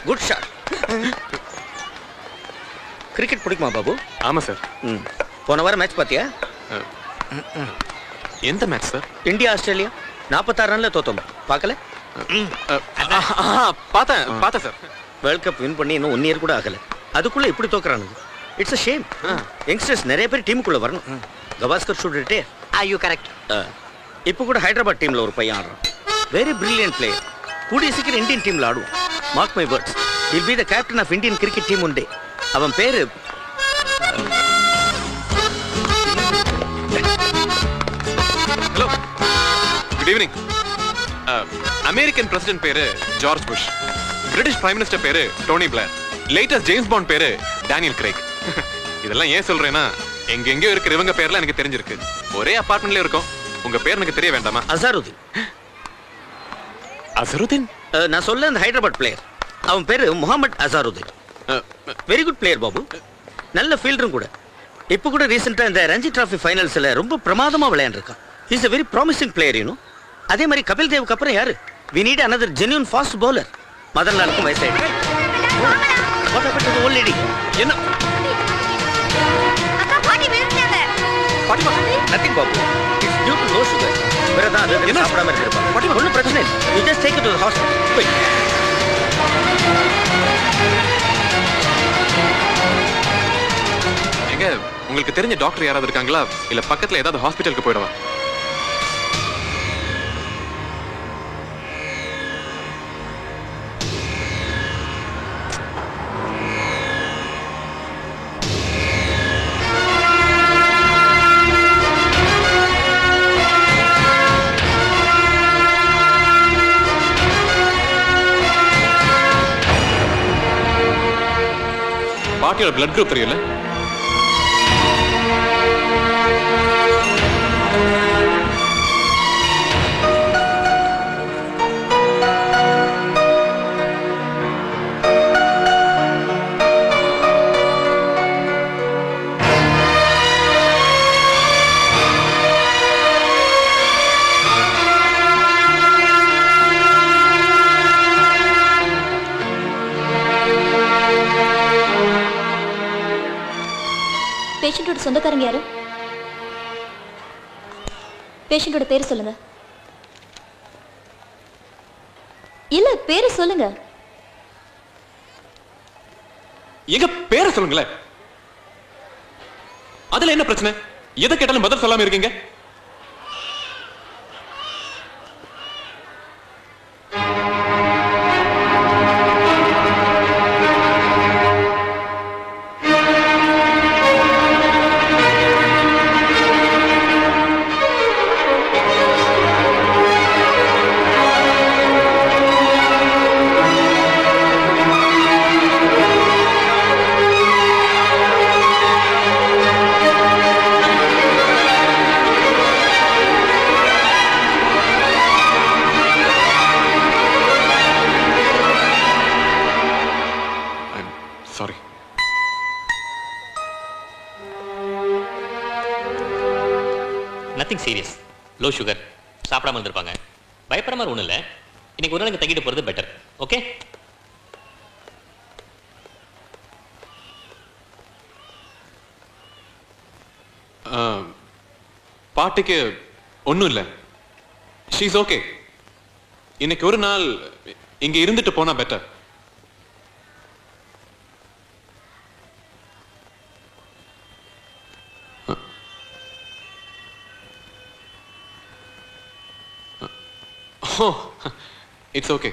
Good shot. Cricket பிடிக்குமா பாபு? ஆமா sir. போன வாரம் மேட்ச் பார்த்தியா? எந்த மேட்ச் சார்? India Australia 46 ரன்ல தோத்தோம். பார்க்கல? பார்த்தேன் சார். வேர்ல்ட் கப் வின் பண்ணி இன்னும் 1 இயர் கூட ஆகல, அதுக்குள்ள இப்படி தோக்குறானுங்க. It's a shame. யங்ஸ்டர்ஸ் நிறைய பேர் டீமுக்குள்ள வரணும். Gavaskar should retire. You correct. இப்போ கூட ஹைதராபாத் டீம்ல ஒரு பையன் ஆடுறான். Very brilliant player. கூடிய சீக்கிரம் இந்தியன் டீம்ல ஆடுவான். Mark my words. He'll be the captain of Indian cricket team one day. அவன் பேரு hello, good evening. American president பேரு George Bush, British prime minister பேரு Tony Blair, latest James Bond பேரு Daniel Craig. இதெல்லாம் ஏன் சொல்றேன்னா, எங்கெங்கயோ இருக்கிற இவங்க பேர்லாம் எனக்கு தெரிஞ்சிருக்கு. ஒரே அபார்ட்மெண்ட்ல இருக்கோம். உங்க பேர் எனக்கு தெரிய வேண்டாமா? அசாருதீன். அசருதீன்? நான் சொல்ல அந்த ஹைதராபாத் பிளேயர். அவன் பேரு Mohammed Azharuddin. Very good player பாபு. நல்ல ஃபீல்டரும் கூட. இப்போ கூட ரீசெண்டா இந்த ரஞ்சி டிராஃபி ஃபைனல்ஸ்ல ரொம்ப பிரமாதமா விளையாண்டுருக்கான். Is a very promising player, you know. அதே மாதிரி கபில் தேவுக்கு அப்புறம் யாரு? we need another genuine fast bowler. Madan லாலுக்கும் வயசாயிடுச்சு. what happened to the old lady? என்ன அக்கா பாட்டி விழுந்தாங்க. பாட்டிமா? nothing Babu. it's due to low sugar. வேறதான் அது சாப்பிடாம இருந்திருப்பாங்க. பாட்டிமா ஒன்றும் பிரச்சனை இல்லை. you just take it to the hospital. quick. எங்க உங்களுக்கு தெரிஞ்ச டாக்டர் யாராவது இருக்காங்களா? இல்ல பக்கத்துல ஏதாவது ஹாஸ்பிட்டலுக்கு போயிடவா? பாட்டியோட பிளட் குரூப் தெரியல. பேஷண்டோட சொந்தக்காரங்க யாரு? பேஷண்டோட பேரு சொல்லுங்க. இல்ல பேரு சொல்லுங்க. எங்க பேரை சொல்லுங்களேன். அதுல என்ன பிரச்சனை? எதை கேட்டாலும் பதில் சொல்லாம இருக்கீங்க. Sorry. Nothing serious. Low sugar. சாப்பிடாம இருந்திருப்பாங்க. பயப்படுற மாதிரி ஒன்றும் இல்லை. இன்னைக்கு ஒரு நாளைக்கு தங்கிட்டு போகிறது பெட்டர். ஓகே? பாட்டுக்கு ஒன்றும் இல்லை. She's okay. இன்னைக்கு ஒரு நாள் இங்க இருந்துட்டு போனா பெட்டர். Oh, it's okay.